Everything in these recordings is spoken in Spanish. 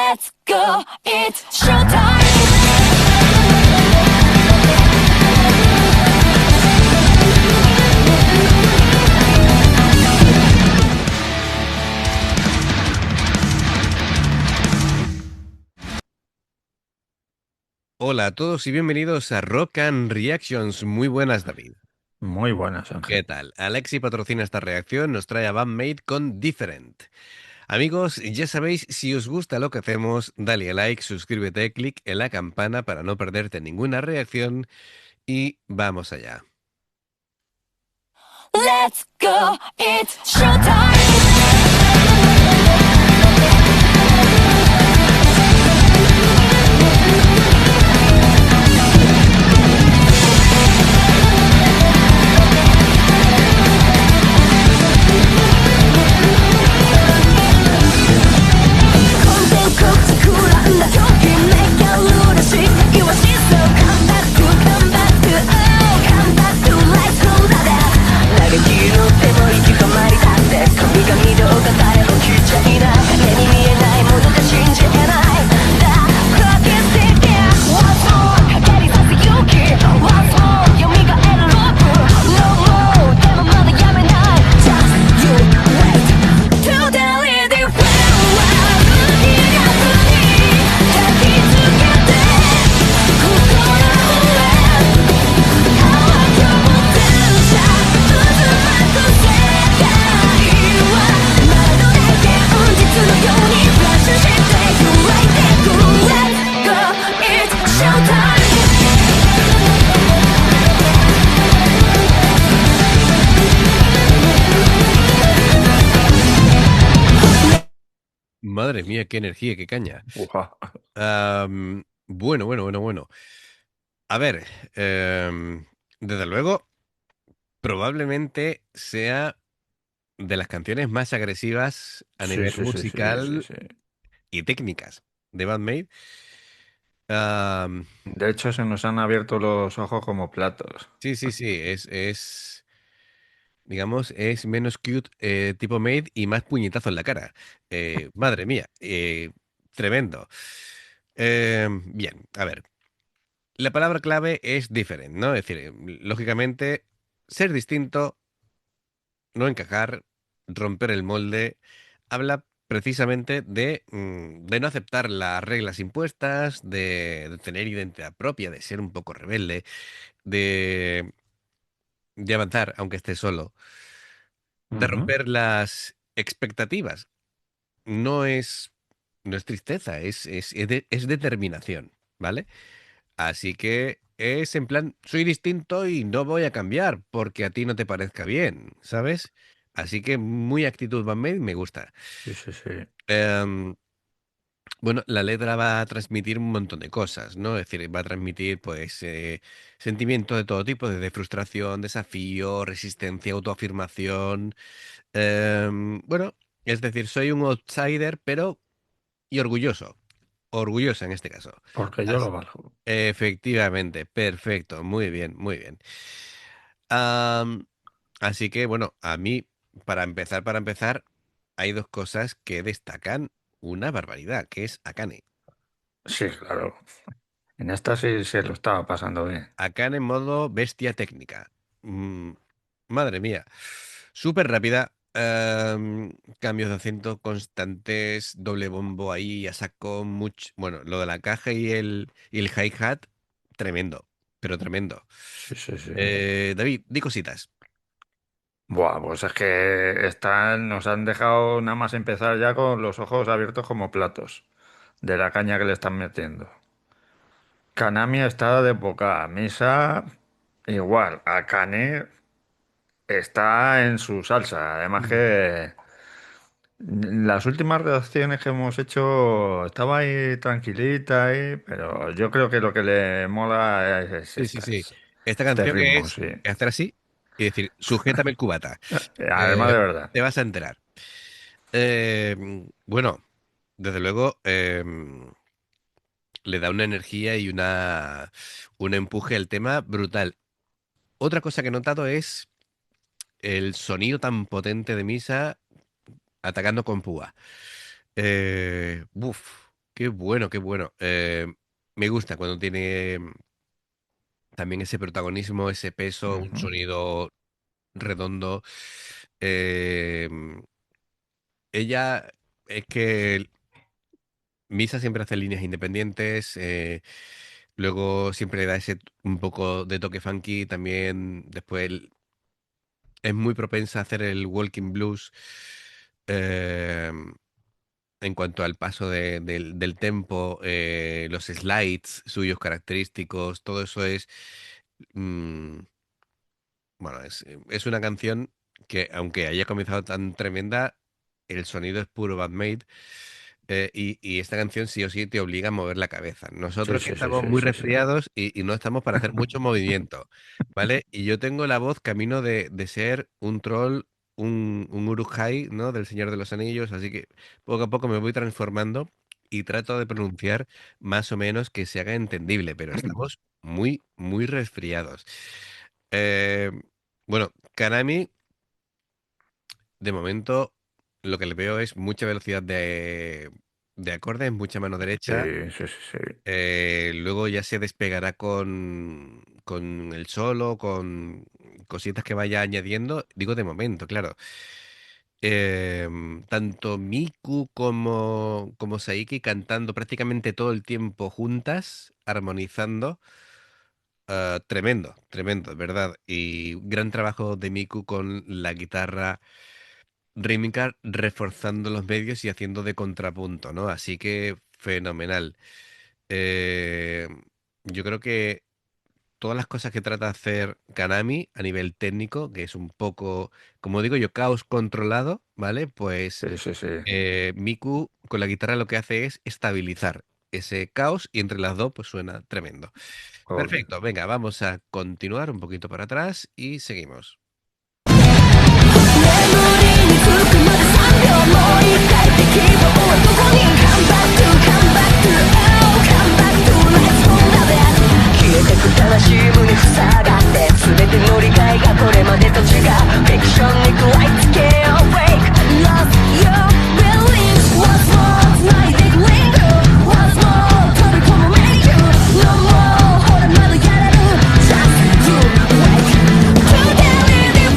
Let's go, it's showtime. Hola a todos y bienvenidos a Rock and Reactions. Muy buenas, David. Muy buenas, ¿Qué Ángel. tal? Alexi patrocina esta reacción, nos trae a Bandmate con Different. Amigos, ya sabéis, si os gusta lo que hacemos, dale a like, suscríbete, clic en la campana para no perderte ninguna reacción y vamos allá. Let's go, it's showtime. Madre mía, qué energía, qué caña. Uja. Bueno. A ver, desde luego, probablemente sea de las canciones más agresivas a Sí, nivel sí, sí, sí, sí, musical sí. y técnicas de Bandmate. Am, De hecho, se nos han abierto los ojos como platos. sí, digamos, es menos cute tipo Made y más puñetazo en la cara. Madre mía, tremendo. Bien, a ver, la palabra clave es different, ¿no? Es decir, lógicamente, ser distinto, no encajar, romper el molde, habla precisamente de no aceptar las reglas impuestas, de tener identidad propia, de ser un poco rebelde, de, de avanzar, aunque esté solo, de Ujú. romper las expectativas. No es, no es tristeza, es determinación, ¿vale? Así que es en plan, soy distinto y no voy a cambiar porque a ti no te parezca bien, ¿sabes? Así que muy actitud Van Made, me gusta. Sí, sí, sí. Em, bueno, la letra va a transmitir un montón de cosas, ¿no? Es decir, va a transmitir, pues, sentimientos de todo tipo, desde frustración, desafío, resistencia, autoafirmación. Bueno, es decir, soy un outsider, pero y orgulloso. Orgullosa en este caso. Porque yo lo valgo. Efectivamente, perfecto, muy bien, muy bien. Am, Así que, bueno, a mí, para empezar, hay dos cosas que destacan una barbaridad, que es Akane. Sí, claro. En esta sí se lo estaba pasando bien. Akane en modo bestia técnica. Mm, Madre mía. Súper rápida. Cambios de acento constantes, doble bombo ahí, a saco, mucho. Bueno, lo de la caja y el hi-hat, tremendo, pero tremendo. Sí, sí, sí. David, di cositas. Buah, pues es que nos han dejado nada más empezar ya con los ojos abiertos como platos de la caña que le están metiendo. Kanami está de boca a misa, igual. Akane está en su salsa. Además Mm. que las últimas reacciones que hemos hecho estaba ahí tranquilita ahí, pero yo creo que lo que le mola es Sí, sí, sí. es Esta este canción ritmo, es sí. hacer así y decir, sujétame el cubata. Además de verdad. Te vas a enterar. Eh, bueno, desde luego, le da una energía y un empuje al tema brutal. Otra cosa que he notado es el sonido tan potente de Misa atacando con púa. Buf, Qué bueno, qué bueno. Me gusta cuando tiene también ese protagonismo, ese peso, un Ujú. sonido redondo. Eh, ella es que Misa siempre hace líneas independientes, luego siempre le da ese un poco de toque funky, también después es muy propensa a hacer el walking blues. eh, en cuanto al paso del tempo, los slides suyos característicos, todo eso es, mm, bueno, es una canción que aunque haya comenzado tan tremenda, el sonido es puro Bad Made. Y esta canción sí o sí te obliga a mover la cabeza. Sí, Nosotros que sí, sí, estamos sí, muy sí, sí. resfriados y no estamos para hacer mucho movimiento, ¿vale? Y yo tengo la voz camino de ser un troll, un Uruk-hai, ¿no? Del Señor de los Anillos, así que poco a poco me voy transformando y trato de pronunciar más o menos que se haga entendible, pero estamos muy, muy resfriados. Eh, bueno, Kanami, de momento, lo que le veo es mucha velocidad de acordes, mucha mano Sí, derecha. sí, sí, sí. Luego ya se despegará con el solo, con cositas que vaya añadiendo. Digo de momento, claro. Tanto Miku como Saiki cantando prácticamente todo el tiempo juntas, armonizando. Tremendo, tremendo, ¿verdad? Y gran trabajo de Miku con la guitarra rítmica, reforzando los medios y haciendo de contrapunto, ¿no? Así que fenomenal. Eh, yo creo que todas las cosas que trata de hacer Kanami a nivel técnico, que es un poco, como digo yo, caos controlado, ¿vale? Pues Sí, sí, sí. Miku con la guitarra lo que hace es estabilizar ese caos y entre las dos pues suena tremendo. Joder. Perfecto, venga, vamos a continuar un poquito para atrás y seguimos. 眠りにつくまで3秒もう一回って希望はどこに Come back to come back to oh come back to let's go love it 消えてく悲しみに塞がって全ての理解がこれまでと違うフィクションに食らいつけよ Wake lost your beliefs What's more tonight they linger What's more 飛び込む make you No more ほらまだやれる Just you wake To tell you the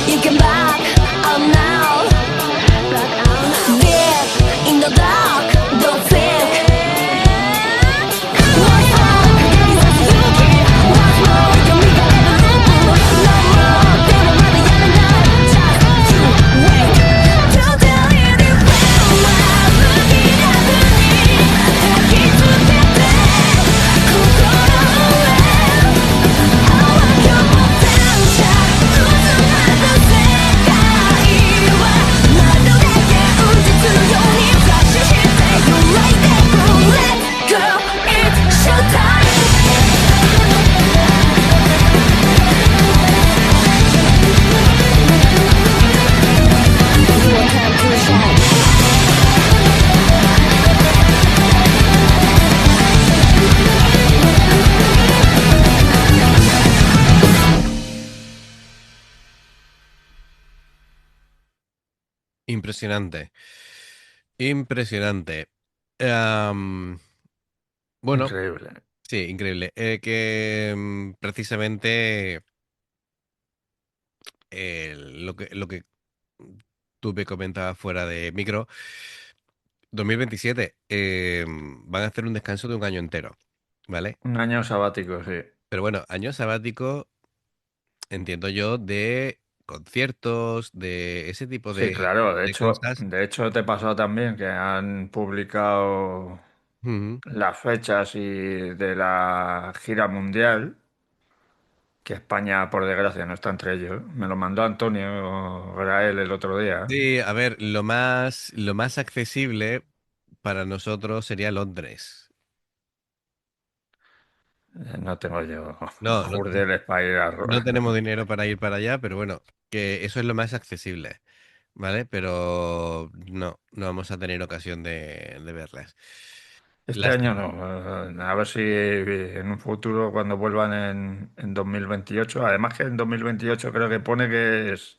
You can back out now Deep in the dark Don't think What's wrong? 続き What's wrong? 蘇るループ No more でもまだやめない Just you wait To tell you the real life 無気力に焚きつけて心へ I want your potential 渦巻く世界は窓だけ現実のようにフラッシュして揺らいでく Let go it's showtime Your time to shine Impresionante, impresionante. Am, bueno, Increíble. sí, increíble. Que precisamente lo que tú me comentabas fuera de micro, 2027 van a hacer un descanso de un año entero, ¿vale? Un año sabático, sí. Pero bueno, año sabático, entiendo yo, de conciertos, de ese tipo Sí, claro. de cosas. De hecho te pasó también que han publicado Ujú. las fechas y de la gira mundial, que España, por desgracia, no está entre ellos. Me lo mandó Antonio Grael el otro día. Sí, a ver, lo más accesible para nosotros sería Londres. No tengo yo No, no, jurdeles para ir a... no tenemos dinero para ir para allá, pero bueno, que eso es lo más accesible, ¿vale? Pero no, no vamos a tener ocasión de verlas. Este año Lástima. no. A ver si en un futuro, cuando vuelvan en 2028. Además que en 2028 creo que pone que es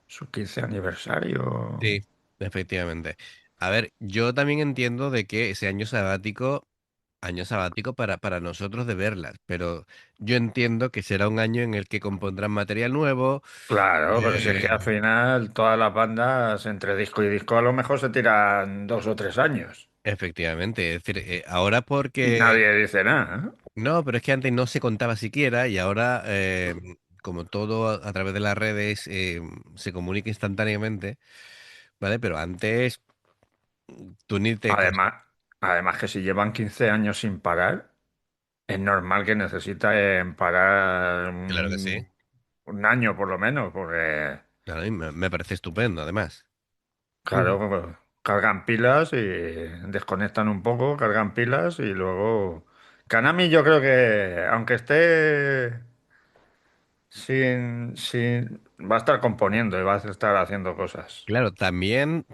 su 15 aniversario. Sí, efectivamente. A ver, yo también entiendo de que ese año sabático para nosotros de verlas, pero yo entiendo que será un año en el que compondrán material nuevo. Claro, pero si es que al eh, final todas las bandas entre disco y disco a lo mejor se tiran 2 o 3 años Efectivamente, es decir, ahora y porque... nadie dice nada. ¿Eh? No, pero es que antes no se contaba siquiera y ahora, como todo a través de las redes, se comunica instantáneamente, ¿vale? Pero antes tú ni te... Además, además que si llevan 15 años sin parar, es normal que necesiten parar Claro que sí. un año por lo menos, porque Claro, y me parece estupendo, además. Ujú. claro, cargan pilas y desconectan un poco, cargan pilas y luego... Kanami yo creo que, aunque esté va a estar componiendo y va a estar haciendo cosas. Claro, también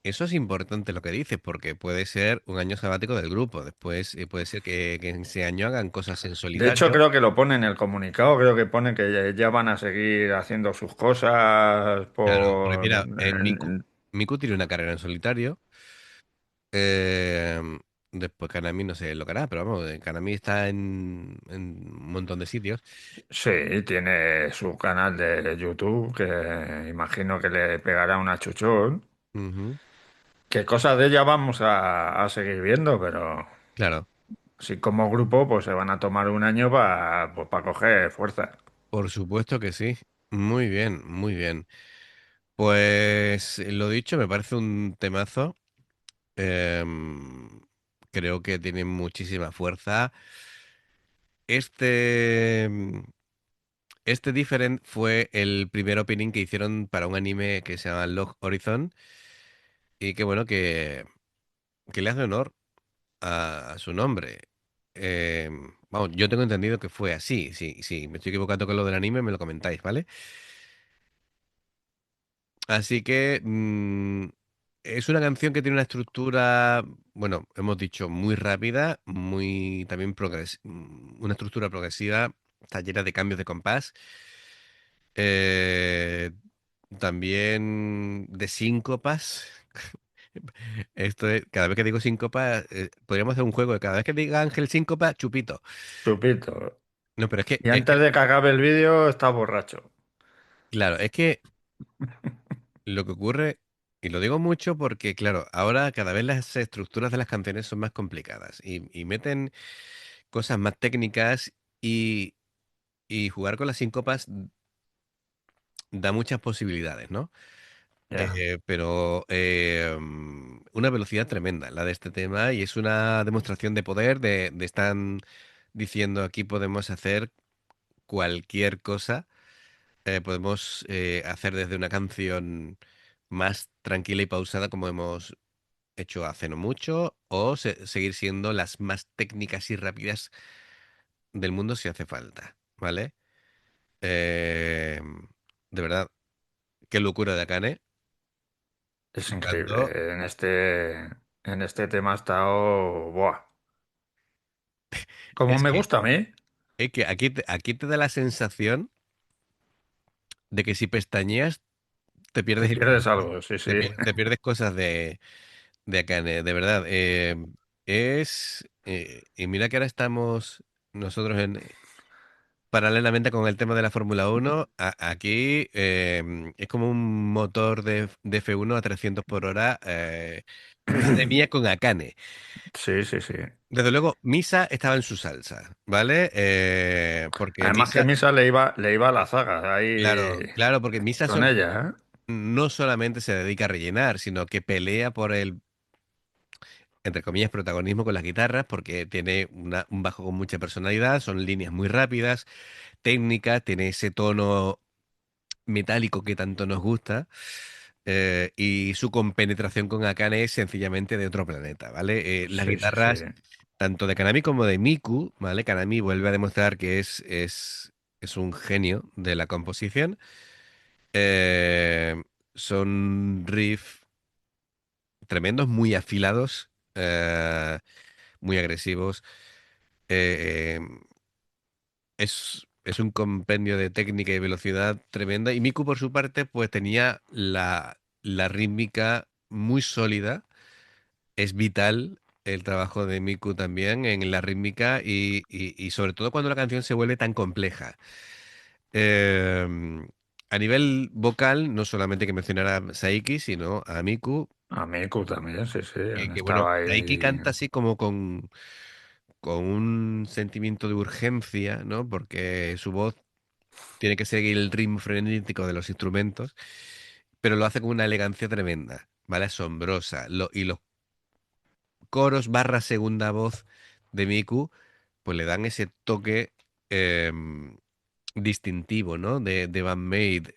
eso es importante lo que dices, porque puede ser un año sabático del grupo. Después puede ser que en ese año hagan cosas en De hecho, solitario. creo que lo pone en el comunicado, creo que pone que ya van a seguir haciendo sus cosas Claro, porque por... mira, Miku tiene una carrera en solitario. eh, Después Kanami no sé lo que hará, pero vamos, Kanami está en un montón de sitios. Sí, tiene su canal de YouTube que imagino que le pegará un achuchón. Ujú. ¿Qué cosas de ella vamos a seguir viendo? Pero Claro, sí como grupo pues se van a tomar un año para coger fuerza. por supuesto que sí. Muy bien, muy bien. Pues lo dicho, me parece un temazo. Em, Creo que tiene muchísima fuerza. Este, este Different fue el primer opening que hicieron para un anime que se llama Log Horizon y que bueno, que le hace honor a su nombre. Vamos, yo tengo entendido que fue así. Si me estoy equivocando con lo del anime, me lo comentáis, ¿vale? Así que es una canción que tiene una estructura, bueno, hemos dicho muy rápida, muy también una estructura progresiva, está llena de cambios de compás, eh, también de síncopas. Esto es, cada vez que digo síncopa, podríamos hacer un juego de cada vez que diga Ángel síncopa, chupito. Chupito. No, pero Y antes de que acabe el vídeo está borracho. claro, es que lo que ocurre, y lo digo mucho porque, claro, ahora cada vez las estructuras de las canciones son más complicadas y meten cosas más técnicas y, y jugar con las síncopas da muchas posibilidades, ¿no? Ya. Pero una velocidad tremenda la de este tema y es una demostración de poder, de están diciendo aquí podemos hacer cualquier cosa, podemos hacer desde una canción más tranquila y pausada como hemos hecho hace no mucho o seguir siendo las más técnicas y rápidas del mundo si hace falta, ¿vale? Eh, de verdad, qué locura de Akane. Es Me encantó. increíble. En este tema ha estado... Buah. Como Es me que, gusta a mí, es que aquí te da la sensación de que si pestañeas te te pierdes el pierdes hilo, algo, sí, sí. te pierdes cosas de Akane, de verdad. Y mira que ahora estamos nosotros paralelamente con el tema de la Fórmula 1, aquí es como un motor de F1 a 300 por hora. Madre mía, con Akane. Sí, sí, sí. Desde luego, Misa estaba en su salsa, ¿vale? Porque Además que Misa, Misa le iba a la zaga ahí claro, porque Misa con ella, ¿eh? no solamente se dedica a rellenar, sino que pelea por entre comillas, protagonismo con las guitarras porque tiene un bajo con mucha personalidad, son líneas muy rápidas, técnicas, tiene ese tono metálico que tanto nos gusta. Y su compenetración con Akane es sencillamente de otro planeta, ¿vale? Las Sí, sí, sí. guitarras, tanto de Kanami como de Miku, ¿vale? Kanami vuelve a demostrar que es un genio de la composición. Eh, son riffs tremendos, muy afilados, muy agresivos. Eh, es un compendio de técnica y velocidad tremenda. Y Miku, por su parte, pues tenía la rítmica muy sólida. Es vital el trabajo de Miku también en la rítmica y sobre todo cuando la canción se vuelve tan compleja. Em, a nivel vocal, no solamente que mencionar a Saiki, sino a Miku, A Miku también, sí, sí, han bueno, estado Saiki ahí. canta así como con un sentimiento de urgencia, ¿no? Porque su voz tiene que seguir el ritmo frenético de los instrumentos, pero lo hace con una elegancia tremenda, ¿vale? Asombrosa. Y los coros barra segunda voz de Miku, pues le dan ese toque distintivo, ¿no? De Van Maid.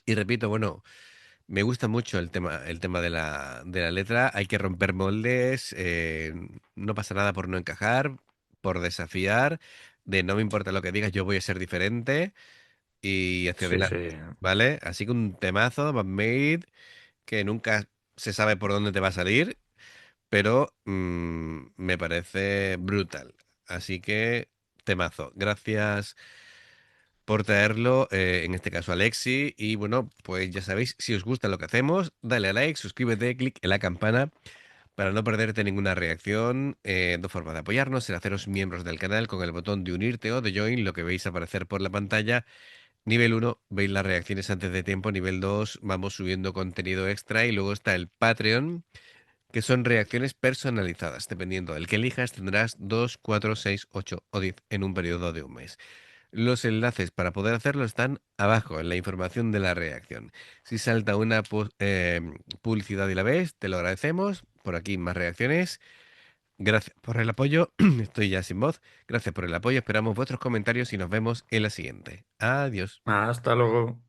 Y repito, bueno, me gusta mucho el tema de la letra. Hay que romper moldes, no pasa nada por no encajar, por desafiar, de no me importa lo que digas, yo voy a ser diferente y hacia Sí, sí. adelante, ¿vale? Así que un temazo, Van Maid, que nunca se sabe por dónde te va a salir, pero me parece brutal. Así que temazo. Gracias por traerlo, en este caso Alexi. Y bueno, pues ya sabéis, si os gusta lo que hacemos, dale a like, suscríbete, clic en la campana para no perderte ninguna reacción. Dos formas de apoyarnos, el haceros miembros del canal con el botón de unirte o de join, lo que veis aparecer por la pantalla. Nivel uno veis las reacciones antes de tiempo. Nivel 2 vamos subiendo contenido extra. Y luego está el Patreon, que son reacciones personalizadas. Dependiendo del que elijas, tendrás 2 4 6 8 o 10 en un periodo de un mes. Los enlaces para poder hacerlo están abajo en la información de la reacción. Si salta una publicidad y la ves, te lo agradecemos. Por aquí más reacciones. Gracias por el apoyo. Estoy ya sin voz. Gracias por el apoyo. Esperamos vuestros comentarios y nos vemos en la siguiente. Adiós. Hasta luego.